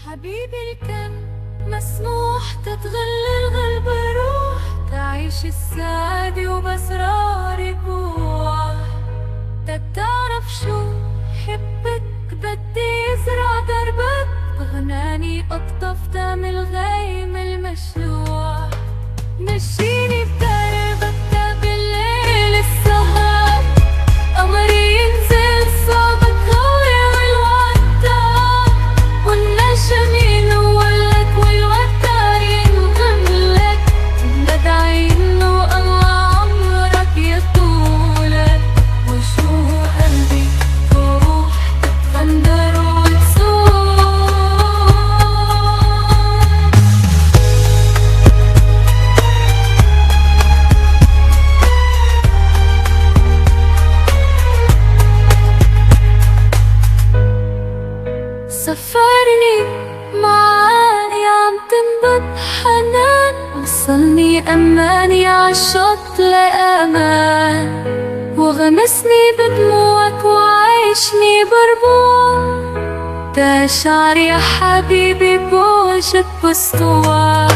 حبيبي الكم مسموح تتغل الغلب روح تعيش السعادة وبأسرار بوح تتعرف شو حبك بدي يزرع دربك بغناني أقطف دم الغيم المشلوح مشيني بدربك بالليل السهر قمري ينزل صوبك غاوي والوتر والنجم ينولك والوتر ينغملك ندعي إنه الله عمرك يطولك وشو قلبي تروح تتغندر وتسوق سفرني معاني عم تنبت حنان وصلني أماني عالشط لأمان وغمسني بدموعك وعيشني بربوع تشعر يا حبيبي بوجهك بستوى